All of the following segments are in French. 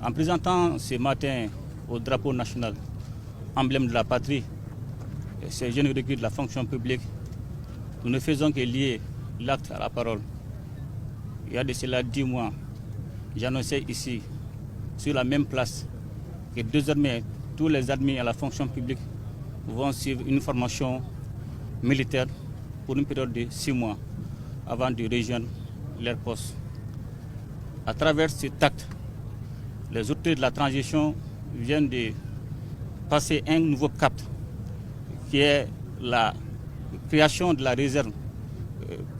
En présentant ce matin au drapeau national, emblème de la patrie, ces jeunes recrues de la fonction publique, nous ne faisons que lier l'acte à la parole. Il y a de cela 10 mois, j'annonçais ici, sur la même place, que désormais tous les admis à la fonction publique vont suivre une formation militaire pour une période de 6 mois avant de rejoindre leur poste. À travers cet acte, les autorités de la transition viennent de passer un nouveau cap qui est la création de la réserve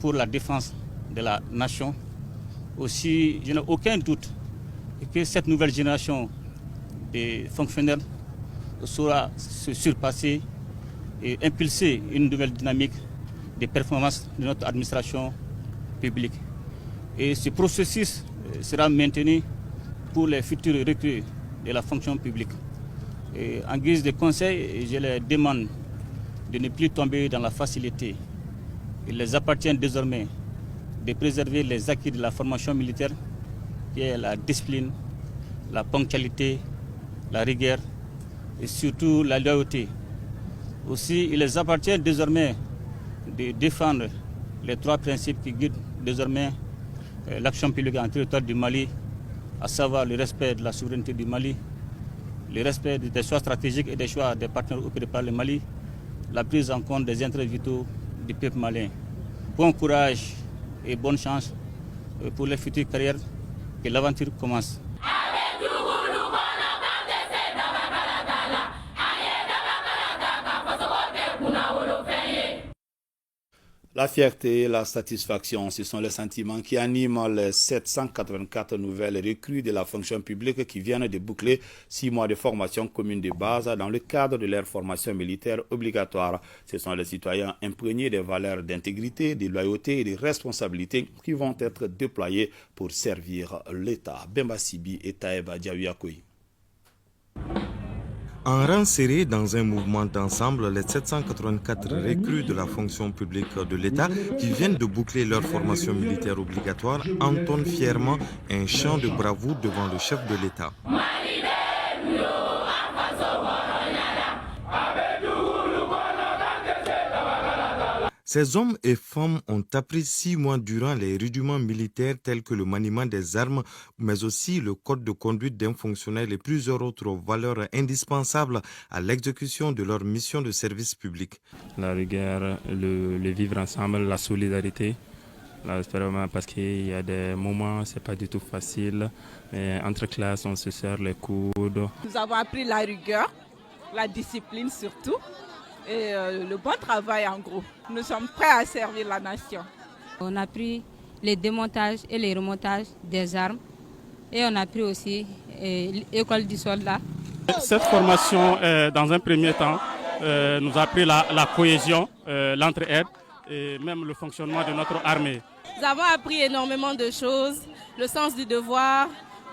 pour la défense de la nation. Aussi, je n'ai aucun doute que cette nouvelle génération de fonctionnaires saura se surpasser et impulser une nouvelle dynamique de performance de notre administration publique. Et ce processus sera maintenu pour les futurs recrues de la fonction publique. Et en guise de conseil, je les demande de ne plus tomber dans la facilité. Il les appartient désormais de préserver les acquis de la formation militaire, qui est la discipline, la ponctualité, la rigueur et surtout la loyauté. Aussi, il les appartient désormais de défendre les 3 principes qui guident désormais l'action publique en territoire du Mali, à savoir le respect de la souveraineté du Mali, le respect des choix stratégiques et des choix des partenaires opérés par le Mali, la prise en compte des intérêts vitaux du peuple malien. Bon courage et bonne chance pour les futures carrières, que l'aventure commence. La fierté et la satisfaction, ce sont les sentiments qui animent les 784 nouvelles recrues de la fonction publique qui viennent de boucler 6 mois de formation commune de base dans le cadre de leur formation militaire obligatoire. Ce sont les citoyens imprégnés des valeurs d'intégrité, de loyauté et de responsabilité qui vont être déployés pour servir l'État. Bemba Sibi et Taïba Diawiakoui. En rang serré dans un mouvement d'ensemble, les 784 recrues de la fonction publique de l'État qui viennent de boucler leur formation militaire obligatoire entonnent fièrement un chant de bravoure devant le chef de l'État. Ces hommes et femmes ont appris 6 mois durant les rudiments militaires tels que le maniement des armes, mais aussi le code de conduite d'un fonctionnaire et plusieurs autres valeurs indispensables à l'exécution de leur mission de service public. La rigueur, le vivre ensemble, la solidarité. Là, vraiment, parce qu'il y a des moments, c'est pas du tout facile, mais entre classes, on se serre les coudes. Nous avons appris la rigueur, la discipline surtout. Et le bon travail en gros. Nous sommes prêts à servir la nation. On a pris les démontages et les remontages des armes et on a pris aussi l'école du soldat. Cette formation, dans un premier temps, nous a appris la cohésion, l'entraide et même le fonctionnement de notre armée. Nous avons appris énormément de choses, le sens du devoir,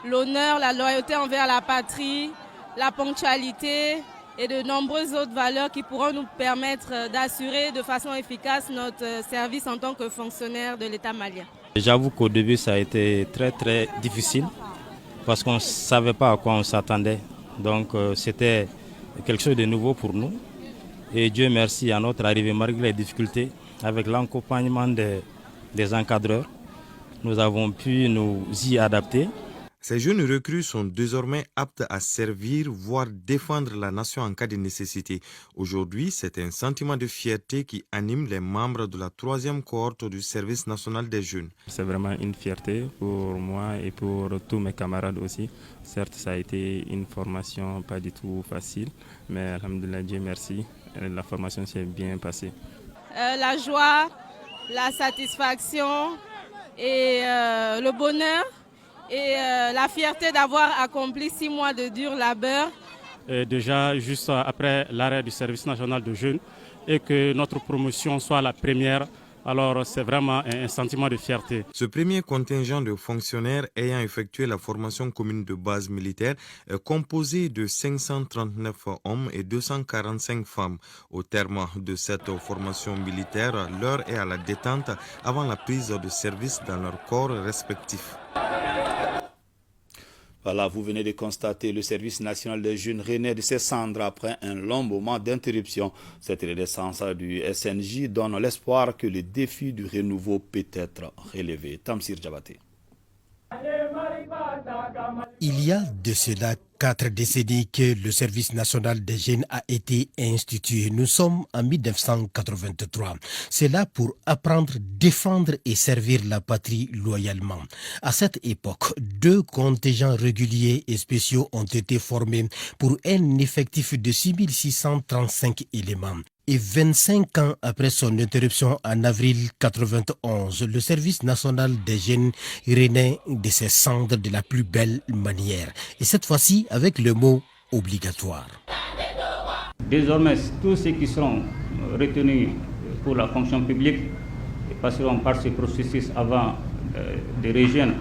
l'honneur, la loyauté envers la patrie, la ponctualité, et de nombreuses autres valeurs qui pourront nous permettre d'assurer de façon efficace notre service en tant que fonctionnaire de l'État malien. J'avoue qu'au début, ça a été très difficile parce qu'on ne savait pas à quoi on s'attendait. Donc c'était quelque chose de nouveau pour nous. Et Dieu merci, à notre arrivée, malgré les difficultés, avec l'accompagnement des encadreurs, nous avons pu nous y adapter. Ces jeunes recrues sont désormais aptes à servir, voire défendre la nation en cas de nécessité. Aujourd'hui, c'est un sentiment de fierté qui anime les membres de la 3e cohorte du service national des jeunes. C'est vraiment une fierté pour moi et pour tous mes camarades aussi. Certes, ça a été une formation pas du tout facile, mais alhamdoulilah, Dieu merci, la formation s'est bien passée. La joie, la satisfaction et le bonheur. Et la fierté d'avoir accompli 6 mois de dur labeur. Déjà, juste après l'arrêt du service national de jeunes et que notre promotion soit la première, alors c'est vraiment un sentiment de fierté. Ce premier contingent de fonctionnaires ayant effectué la formation commune de base militaire est composé de 539 hommes et 245 femmes. Au terme de cette formation militaire, l'heure est à la détente avant la prise de service dans leurs corps respectifs. Voilà, vous venez de constater le service national des jeunes renaît de ses cendres après un long moment d'interruption. Cette renaissance du SNJ donne l'espoir que le défi du renouveau peut être relevé. Tamsir Djabaté. Il y a de cela 4 décennies que le service national des jeunes a été institué. Nous sommes en 1983. C'est là pour apprendre, défendre et servir la patrie loyalement. À cette époque, 2 contingents réguliers et spéciaux ont été formés pour un effectif de 6635 éléments. Et 25 ans après son interruption en avril 1991, le service national des jeunes renaît de ses cendres de la plus belle manière. Et cette fois-ci avec le mot obligatoire. Désormais, tous ceux qui seront retenus pour la fonction publique passeront par ce processus avant de rejoindre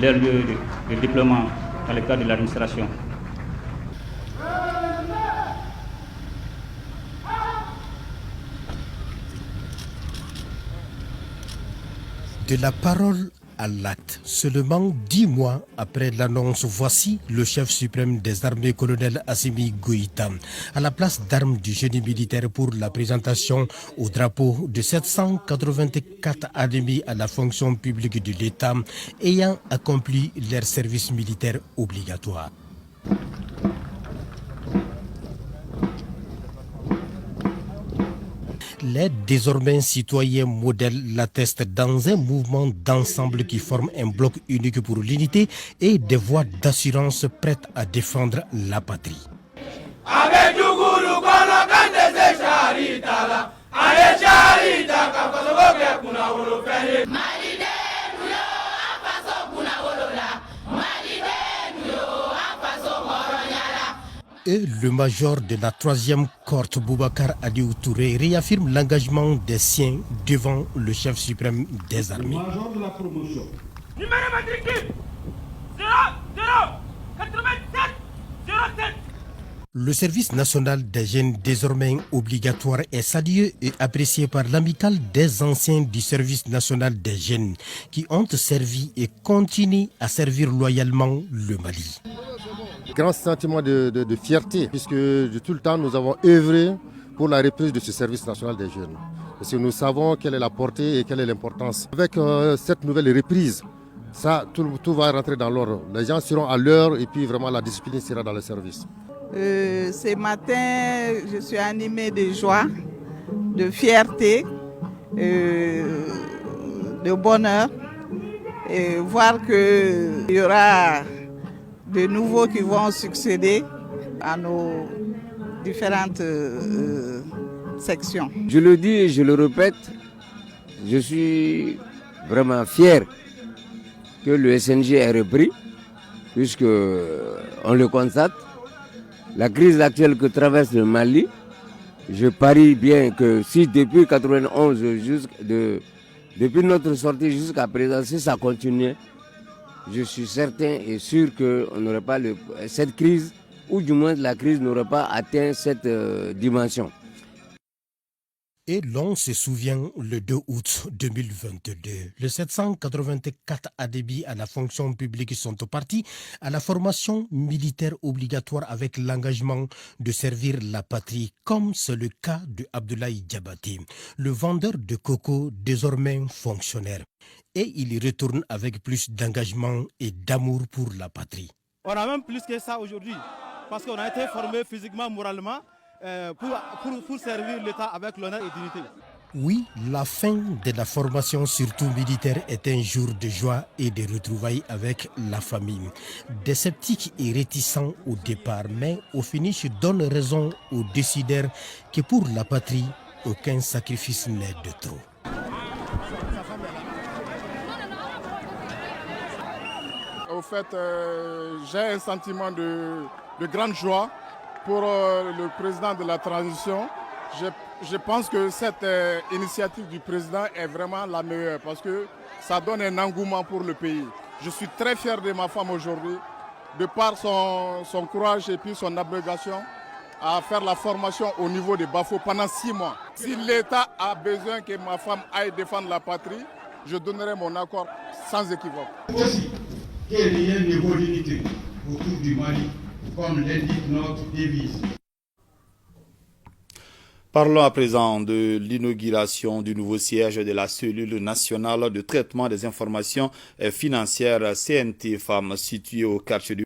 leur lieu de déploiement dans le cadre de l'administration. De la parole à l'acte, seulement 10 mois après l'annonce, voici le chef suprême des armées, colonel Assimi Goïta, à la place d'armes du génie militaire pour la présentation au drapeau de 784 admis à la fonction publique de l'État ayant accompli leur service militaire obligatoire. Les désormais citoyens modèles l'attestent dans un mouvement d'ensemble qui forme un bloc unique pour l'unité et des voix d'assurance prêtes à défendre la patrie. Et le major de la 3e cohorte, Boubacar Aliou Touré, réaffirme l'engagement des siens devant le chef suprême des armées. Major de la promotion. Numéro matricule 008707. Le service national des jeunes, désormais obligatoire, est salué et apprécié par l'amicale des anciens du service national des jeunes qui ont servi et continuent à servir loyalement le Mali. Grand sentiment de fierté, puisque de tout le temps nous avons œuvré pour la reprise de ce service national des jeunes. Parce que nous savons quelle est la portée et quelle est l'importance. Avec cette nouvelle reprise, ça, tout va rentrer dans l'ordre. Les gens seront à l'heure et puis vraiment la discipline sera dans le service. Ce matin, je suis animée de joie, de fierté, de bonheur, et voir qu'il y aura de nouveaux qui vont succéder à nos différentes sections. Je le dis et je le répète, je suis vraiment fier que le SNJ ait repris, puisque on le constate. La crise actuelle que traverse le Mali, je parie bien que si depuis 1991, depuis notre sortie jusqu'à présent, si ça continuait, je suis certain et sûr qu'on n'aurait pas cette crise, ou du moins la crise n'aurait pas atteint cette dimension. Et l'on se souvient le 2 août 2022, les 784 admis à la fonction publique sont partis à la formation militaire obligatoire avec l'engagement de servir la patrie, comme c'est le cas de Abdoulaye Diabaté, le vendeur de coco désormais fonctionnaire. Et il y retourne avec plus d'engagement et d'amour pour la patrie. On a même plus que ça aujourd'hui, parce qu'on a été formé physiquement, moralement, pour servir l'État avec l'honneur et dignité. Oui, la fin de la formation, surtout militaire, est un jour de joie et de retrouvailles avec la famille. Des sceptiques et réticents au départ, mais au finish donnent raison aux décideurs que pour la patrie, aucun sacrifice n'est de trop. Au fait, j'ai un sentiment de grande joie pour le président de la transition. Je pense que cette initiative du président est vraiment la meilleure parce que ça donne un engouement pour le pays. Je suis très fier de ma femme aujourd'hui, de par son courage et puis son abnégation à faire la formation au niveau de Bafo pendant 6 mois. Si l'État a besoin que ma femme aille défendre la patrie, je donnerai mon accord sans équivoque. Aussi, qu'il y ait un niveau d'unité autour du Mali, comme l'indique notre devise. Parlons à présent de l'inauguration du nouveau siège de la cellule nationale de traitement des informations financières CNT Femmes située au quartier du